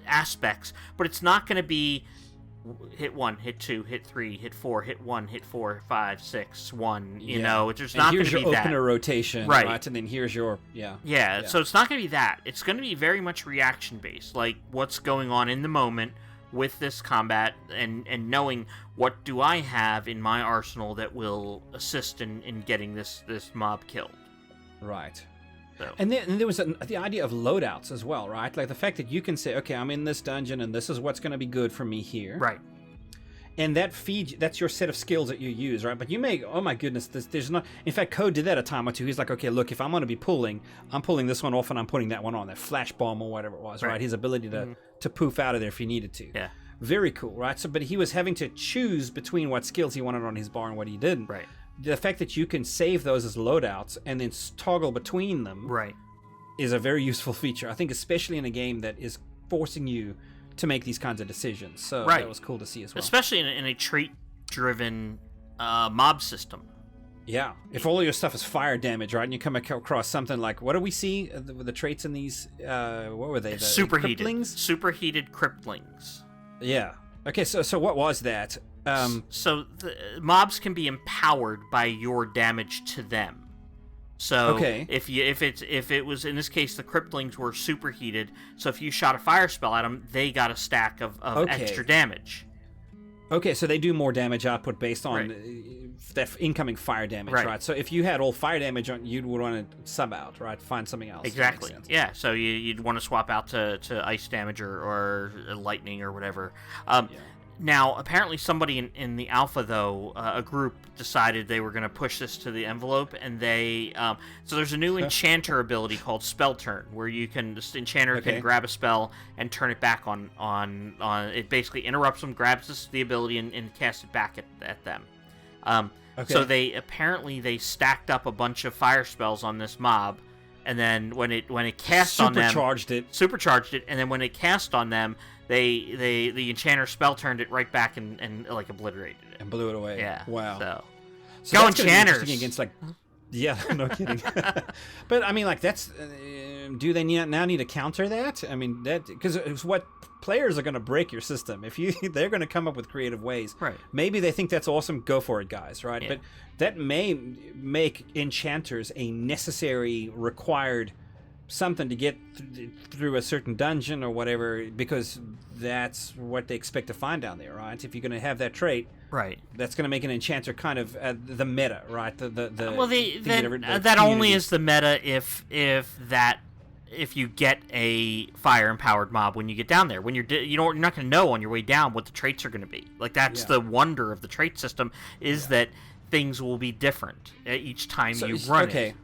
aspects, but it's not going to be hit 1, hit 2, hit 3, hit 4, hit 1, hit 4, 5, 6, 1. There's not going to be that. Here's your opener rotation, right? And then here's your yeah. So it's not going to be that. It's going to be very much reaction based, like what's going on in the moment with this combat, and knowing what do I have in my arsenal that will assist in getting this mob killed. Right. So. And then there was the idea of loadouts as well, right? Like the fact that you can say, okay, I'm in this dungeon and this is what's going to be good for me here. Right. And that's your set of skills that you use, right? But you may, oh my goodness, there's not... In fact, Code did that a time or two. He's like, okay, look, if I'm going to be pulling, I'm pulling this one off and I'm putting that one on, that flash bomb or whatever it was, right? His ability to poof out of there if he needed to. Yeah. Very cool, right? So, but he was having to choose between what skills he wanted on his bar and what he didn't. Right. The fact that you can save those as loadouts and then toggle between them... Right. is a very useful feature, I think, especially in a game that is forcing you to make these kinds of decisions. So that was cool to see as well. Especially in a trait-driven mob system. Yeah. If all of your stuff is fire damage, right, and you come across something like, what do we see? The traits in these, what were they? Superheated. Cripplings? Superheated cripplings. Yeah. Okay, so what was that? So the mobs can be empowered by your damage to them. So if it was, in this case, the cripplings were superheated, so if you shot a fire spell at them, they got a stack of extra damage. Okay, so they do more damage output based on that incoming fire damage, right? So if you had all fire damage on, you would want to sub out, right? Find something else. Exactly. Yeah, so you'd want to swap out to ice damage or lightning or whatever. Now, apparently somebody in the alpha, though, a group decided they were going to push this to the envelope, and they... so there's a new enchanter ability called Spell Turn, where this enchanter can grab a spell and turn it back on it basically interrupts them, grabs the ability, and casts it back at them. So they stacked up a bunch of fire spells on this mob, and then when it cast on them... Supercharged it, and then when it cast on them... the enchanter spell turned it right back and like obliterated it and blew it away. Yeah. Wow. So go enchanters against no kidding. But I mean, like that's do they now need to counter that? I mean that because it's what players are going to break your system if they're going to come up with creative ways. Right. Maybe they think that's awesome. Go for it, guys. Right. Yeah. But that may make enchanters a necessary required something to get through a certain dungeon or whatever, because that's what they expect to find down there, right? If you're going to have that trait, right, that's going to make an enchanter kind of the meta, right? That only is the meta if you get a fire empowered mob when you get down there. When you're not going to know on your way down what the traits are going to be. Like that's the wonder of the trait system is that things will be different each time you run it.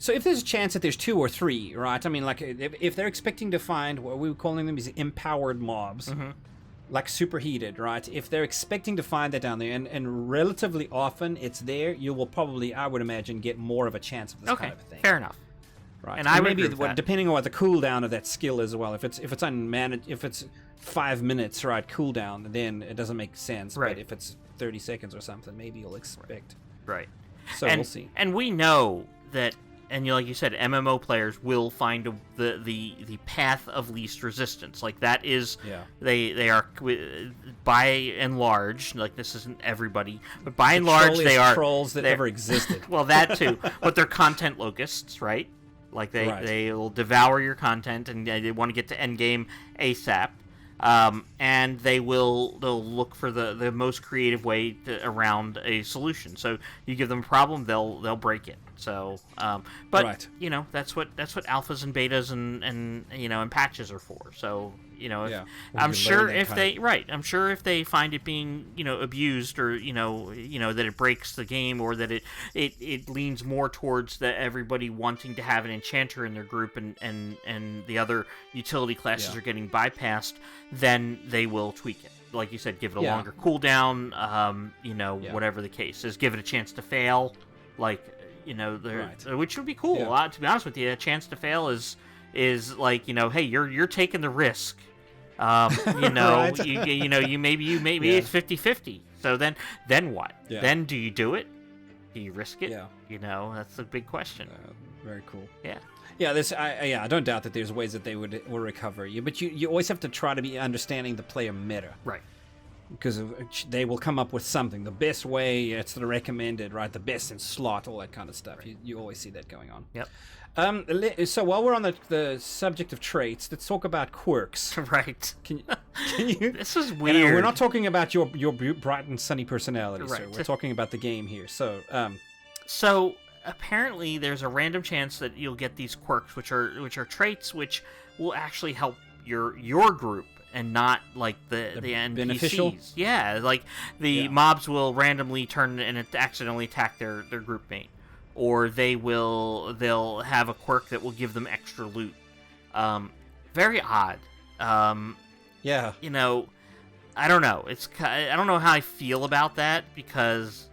So if there's a chance that there's 2 or 3, right? I mean, like, if they're expecting to find what we were calling them is empowered mobs, like Superheated, right? If they're expecting to find that down there, and relatively often it's there, you will probably, I would imagine, get more of a chance of this kind of thing. Fair enough. Right. And I would maybe agree with that. Depending on what the cooldown of that skill is as well. If it's unmanaged, if it's 5 minutes, right, cooldown, then it doesn't make sense. Right. But if it's 30 seconds or something, maybe you'll expect. Right. So we'll see. And we know that. And like you said, MMO players will find the path of least resistance. Like that is, they are by and large. Like this isn't everybody, but by and large they are trolls that ever existed. Well, that too, but they're content locusts, right? Like Right. they'll devour your content, and they want to get to endgame ASAP. And they'll look for the most creative way around a solution. So you give them a problem, they'll break it. So, but Right. that's what alphas and betas and and patches are for. So Yeah. I'm You sure learn if that they I'm sure if they find it being abused, or that it breaks the game, or that it leans more towards everybody wanting to have an enchanter in their group, and the other utility classes are getting bypassed, then they will tweak it. Like you said, give it a longer cooldown. Whatever the case is, give it a chance to fail. Like which would be cool. Yeah. To be honest with you, a chance to fail is like hey, you're taking the risk. Right. you maybe it's 50-50. So then what? Yeah. Then do you do it? Do you risk it? Yeah. That's the big question. Very cool. Yeah. Yeah, I don't doubt that there's ways that they will recover you, but you always have to try to be understanding the player meta. Right. Because they will come up with something. The best way, it's the recommended, right? The best in slot, all that kind of stuff. Right. You always see that going on. Yep. So while we're on the subject of traits, let's talk about quirks. Right. Can you? This is And, weird. we're not talking about your bright and sunny personality, Right. sir. We're talking about the game here. So apparently, there's a random chance that you'll get these quirks, which are traits, which will actually help your group, and not like the NPCs. beneficial? Yeah, like the mobs will randomly turn and accidentally attack their group mate, or they'll have a quirk that will give them extra loot. Very odd. Yeah. I don't know. I don't know how I feel about that, because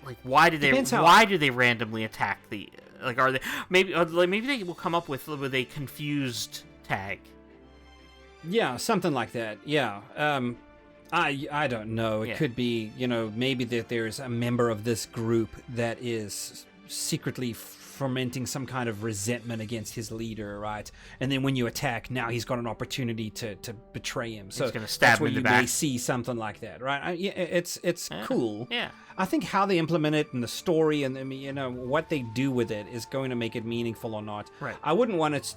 like why do they randomly attack the are they maybe they will come up with a confused tag. Yeah, something like that. Yeah. I don't know. It could be, maybe that there's a member of this group that is secretly fermenting some kind of resentment against his leader, right? And then when you attack, now he's got an opportunity to betray him. So he's gonna stab him in the back. You may see something like that, right? It's cool. Yeah. I think how they implement it in the story and what they do with it is going to make it meaningful or not. Right. I wouldn't want it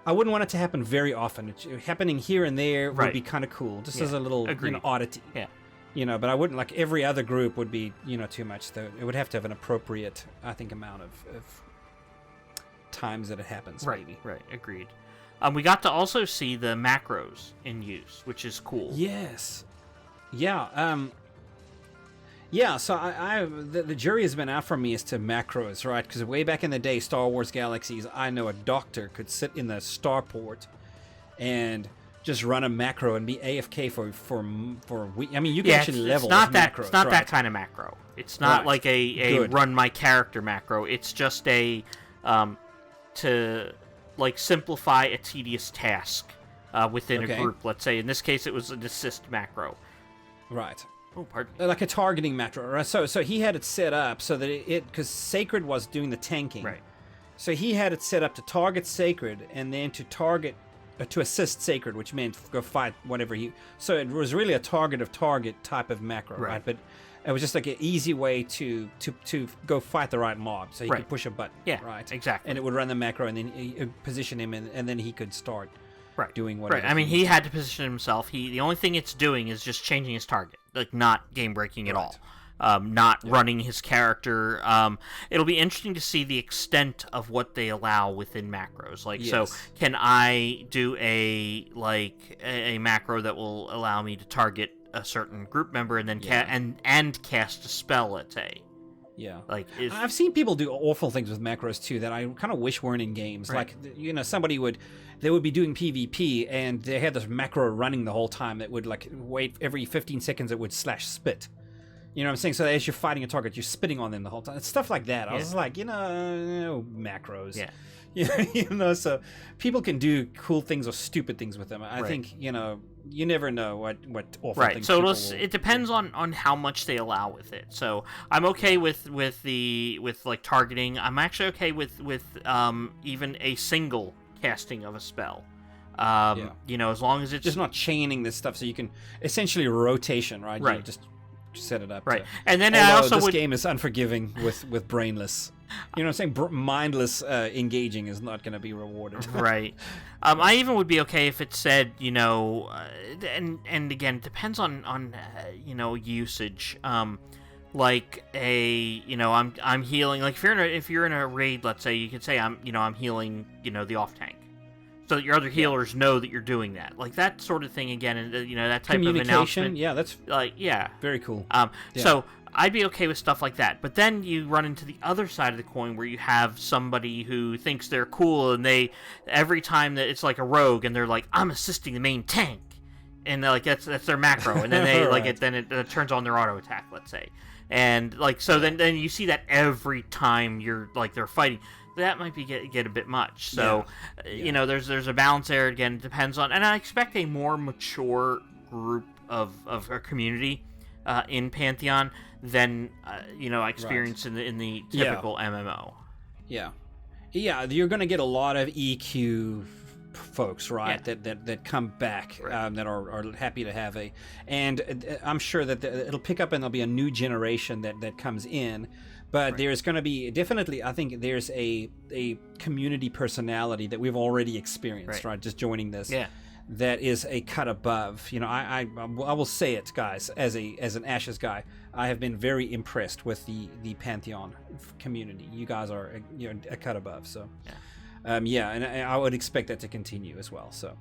I wouldn't want it to happen very often. Happening here and there would be kind of cool, just as a little oddity. Yeah. But I wouldn't, like, every other group would be, too much. Though it would have to have an appropriate, I think, amount of times that it happens. Right. Maybe. Right. Agreed. We got to also see the macros in use, which is cool. Yes. Yeah. Yeah, so the jury has been out for me as to macros, right? Because way back in the day, Star Wars Galaxies, I know a doctor could sit in the starport and just run a macro and be AFK for a week. I mean, you can actually level macros. It's not that kind of macro. It's not like a run my character macro. It's just a to like simplify a tedious task within a group. Let's say in this case it was an assist macro. Right. Oh, pardon. Like a targeting macro, right? So he had it set up so that because Sacred was doing the tanking. Right. So he had it set up to target Sacred and then to assist Sacred, which meant go fight whatever so it was really a target type of macro, right? But it was just like an easy way to go fight the right mob. So he could push a button. Yeah, right. Exactly. And it would run the macro and then position him and then he could start doing whatever. Right. I mean, he had to position himself. The only thing it's doing is just changing his target, like not game breaking at all. Not running his character. It'll be interesting to see the extent of what they allow within macros. Like, so can I do a macro that will allow me to target a certain group member and then and cast a spell, let's say? Yeah. Like, I've seen people do awful things with macros too that I kind of wish weren't in games. Right. Like, somebody would be doing PvP and they had this macro running the whole time that would like wait every 15 seconds it would /spit. You know what I'm saying? So as you're fighting a target, you're spitting on them the whole time. It's stuff like that. I was like, macros. Yeah. So people can do cool things or stupid things with them. I think, you never know what awful things so people it depends on how much they allow with it. So I'm okay with like targeting. I'm actually okay with even a single casting of a spell. As long as it's just not chaining this stuff, so you can essentially rotation, right? Right. You just set it up. Right. And then although I also this game is unforgiving with brainless. You know what I'm saying? Mindless engaging is not going to be rewarded. Right. I even would be okay if it said, you know, and again, it depends on you know, usage. Like you know, I'm healing. Like if you're in a raid, let's say, you could say I'm healing, you know, the off tank, so that your other healers know that you're doing that. Like that sort of thing. Again, and you know, that type of announcement. Yeah, that's like very cool. So I'd be okay with stuff like that. But then you run into the other side of the coin where you have somebody who thinks they're cool, and they every time that it's like a rogue, and they're like, I'm assisting the main tank, and like that's their macro, and then they right. it turns on their auto attack, let's say. And like so, then you see that every time you're like they're fighting, that might be get a bit much. So, you know, there's a balance there. Again, it depends on, and I expect a more mature group of a community in Pantheon than you know I experience in the typical MMO. Yeah, you're going to get a lot of EQ folks, right? That come back, that are happy to have and I'm sure that it'll pick up, and there'll be a new generation that comes in, but there's going to be definitely, I think there's a community personality that we've already experienced, right? Just joining this, that is a cut above. You know, I will say it, guys, as an Ashes guy, I have been very impressed with the Pantheon community. You guys are a cut above, so. And I would expect that to continue as well. So,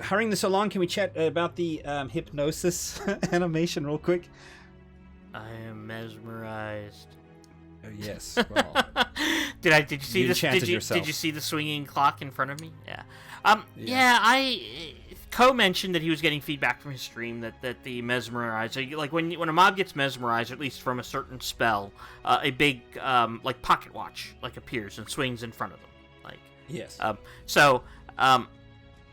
hurrying this along, can we chat about the hypnosis animation real quick? I am mesmerized. Oh yes. Well, did you see this? Did you see the swinging clock in front of me? Yeah. Ko mentioned that he was getting feedback from his stream that the mesmerized, like when a mob gets mesmerized, at least from a certain spell, a big like pocket watch like appears and swings in front of them. Yes.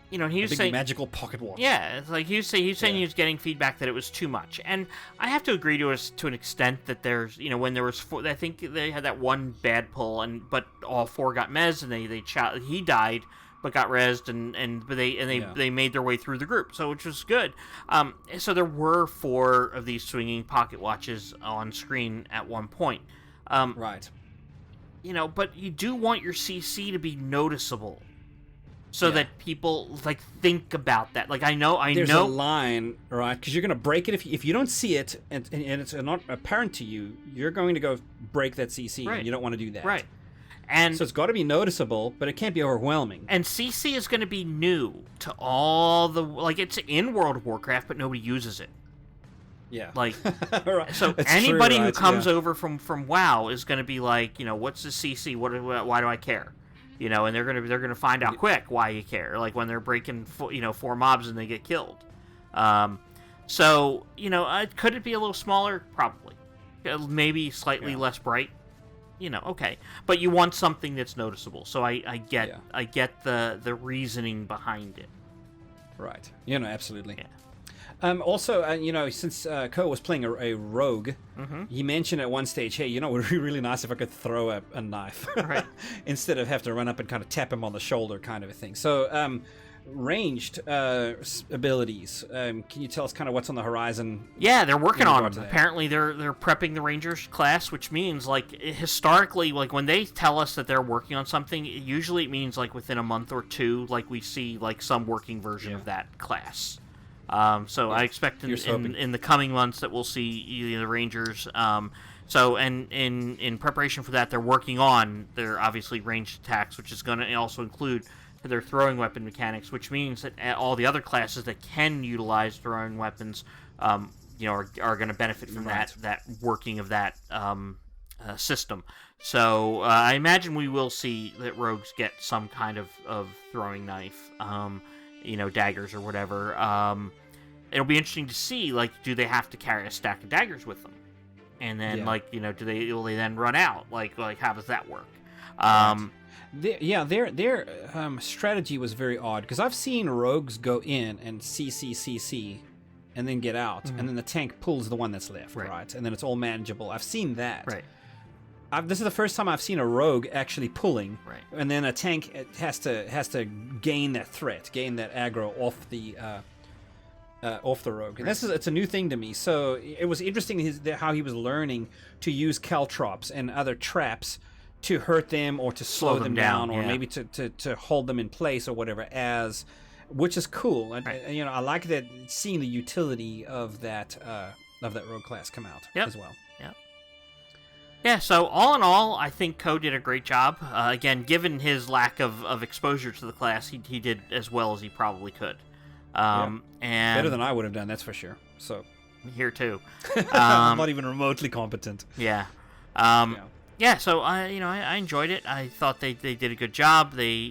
You know, he was saying magical pocket watch. Yeah, it's like he was saying he was getting feedback that it was too much, and I have to agree to an extent that there's, you know, when there was I think they had that one bad pull, but all four got mez, and he died but got rezzed, but they made their way through the group, so which was good. So there were 4 of these swinging pocket watches on screen at one point. Right. You know, but you do want your CC to be noticeable, so that people like think about that. Like I know there's a line, right? Because you're going to break it if you don't see it and it's not apparent to you. You're going to go break that CC, and you don't want to do that, right? And so it's got to be noticeable, but it can't be overwhelming. And CC is going to be new to all the it's in World of Warcraft, but nobody uses it. Yeah. Like, right. So it's anybody true, right? who comes over from WoW is going to be like, you know, what's the CC? Why do I care? You know, and they're gonna find out quick why you care. Like when they're breaking 4 mobs and they get killed. So you know, could it be a little smaller? Probably. Maybe slightly less bright. You know, okay, but you want something that's noticeable. So I get the reasoning behind it. Right. You know, absolutely. Yeah. Also, you know, since Ko was playing a rogue, he mentioned at one stage, hey, you know, it would be really nice if I could throw a knife instead of have to run up and kind of tap him on the shoulder kind of a thing. So, ranged abilities. Can you tell us kind of what's on the horizon? Yeah, they're working on them. Apparently, they're prepping the Rangers class, which means, like, historically, like, when they tell us that they're working on something, usually it means, like, within a month or 2, like, we see, like, some working version of that class. So I expect in the coming months that we'll see the Rangers. So in preparation for that, they're working on their obviously ranged attacks, which is going to also include their throwing weapon mechanics, which means that all the other classes that can utilize throwing weapons, you know, are going to benefit from that working of that system. So I imagine we will see that rogues get some kind of throwing knife. You know, daggers or whatever. It'll be interesting to see, like, do they have to carry a stack of daggers with them? And then, like, you know, will they then run out? Like how does that work? Their strategy was very odd, because I've seen rogues go in and CC, and then get out, and then the tank pulls the one that's left, right? And then it's all manageable. I've seen that. Right. This is the first time I've seen a rogue actually pulling, and then a tank has to gain that threat, gain that aggro off the off the rogue. And it's a new thing to me. So it was interesting how he was learning to use caltrops and other traps to hurt them or to slow them down or maybe to hold them in place or whatever, which is cool. I like that, seeing the utility of that rogue class come out as well. Yeah, so all in all, I think Cohh did a great job. Again, given his lack of exposure to the class, he did as well as he probably could. And better than I would have done, that's for sure. So here too. I'm not even remotely competent. Yeah. So I enjoyed it. I thought they did a good job. They,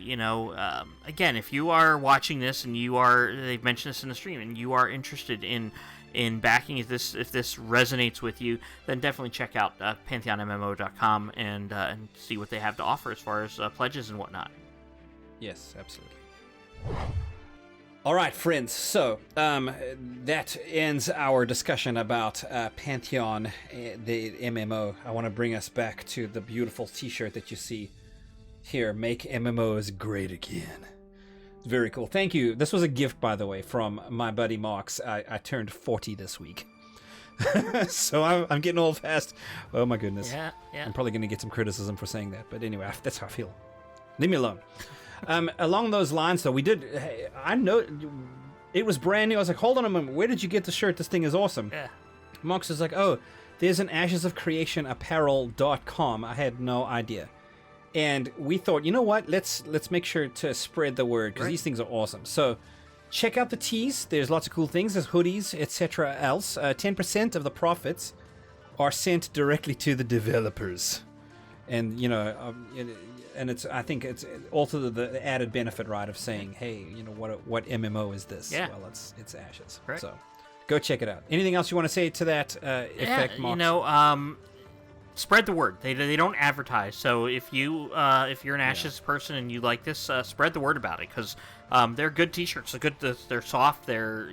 again, if you are watching this and they've mentioned this in the stream, and you are interested in backing, if this resonates with you, then definitely check out PantheonMMO.com and see what they have to offer as far as pledges and whatnot. Yes, absolutely. All right, friends. So that ends our discussion about Pantheon, the MMO. I want to bring us back to the beautiful T-shirt that you see here. Make MMOs great again. Very cool. Thank you. This was a gift, by the way, from my buddy Mox. I turned 40 this week. So I'm getting old fast. Oh, my goodness. Yeah. I'm probably going to get some criticism for saying that. But anyway, that's how I feel. Leave me alone. Along those lines, though, I know it was brand new. I was like, hold on a moment. Where did you get the shirt? This thing is awesome. Yeah. Mox is like, oh, there's an Ashes of Creation Apparel.com. I had no idea. And we thought, you know what? Let's make sure to spread the word, because these things are awesome. So check out the tees. There's lots of cool things. There's hoodies, etc. else. 10% of the profits are sent directly to the developers. And, I think it's also the added benefit, right, of saying, hey, what MMO is this? Yeah. Well, it's Ashes. Right. So go check it out. Anything else you want to say to that effect, Mox? Spread the word. They don't advertise. So if you're an Ashes person and you like this, spread the word about it, because they're good T-shirts. They're soft. They're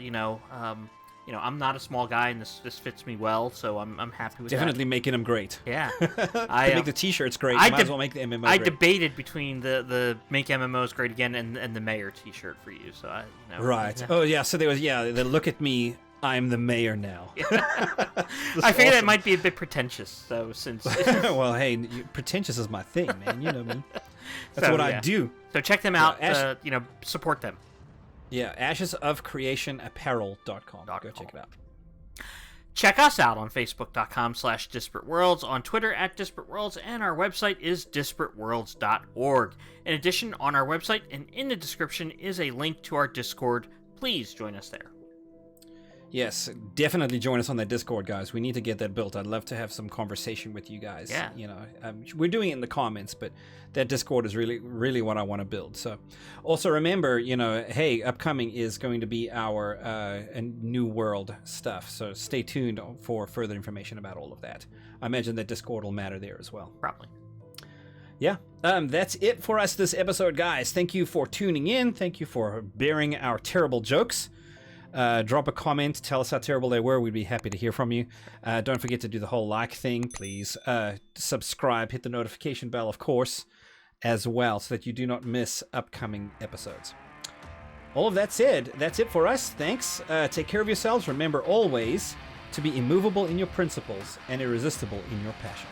I'm not a small guy, and this fits me well, so I'm happy with Definitely making them great. Yeah. To make the T-shirts great, might as well make the MMO great. I debated between the Make MMOs Great Again and the Mayor T-shirt for you. So Right. Oh yeah. So there was the look at me. I'm the mayor now. I figured that might be a bit pretentious, though, since... Well, hey, pretentious is my thing, man. You know me. That's what I do. So check them out. Support them. Yeah, ashesofcreationapparel.com. Go check it out. Check us out on Facebook.com/Disparate Worlds, on Twitter @Disparate Worlds, and our website is disparateworlds.org. In addition, on our website and in the description is a link to our Discord. Please join us there. Yes, definitely join us on that Discord, guys. We need to get that built. I'd love to have some conversation with you guys. Yeah. We're doing it in the comments, but that Discord is really, really what I want to build. So, also remember, hey, upcoming is going to be our New World stuff. So stay tuned for further information about all of that. I imagine that Discord will matter there as well. Probably. Yeah, that's it for us this episode, guys. Thank you for tuning in. Thank you for bearing our terrible jokes. Drop a comment, tell us how terrible they were. We'd be happy to hear from you. Don't forget to do the whole like thing, please. Subscribe, hit the notification bell, of course, as well, so that you do not miss upcoming episodes. All of that said, that's it for us. Thanks. Take care of yourselves. Remember always to be immovable in your principles and irresistible in your passion.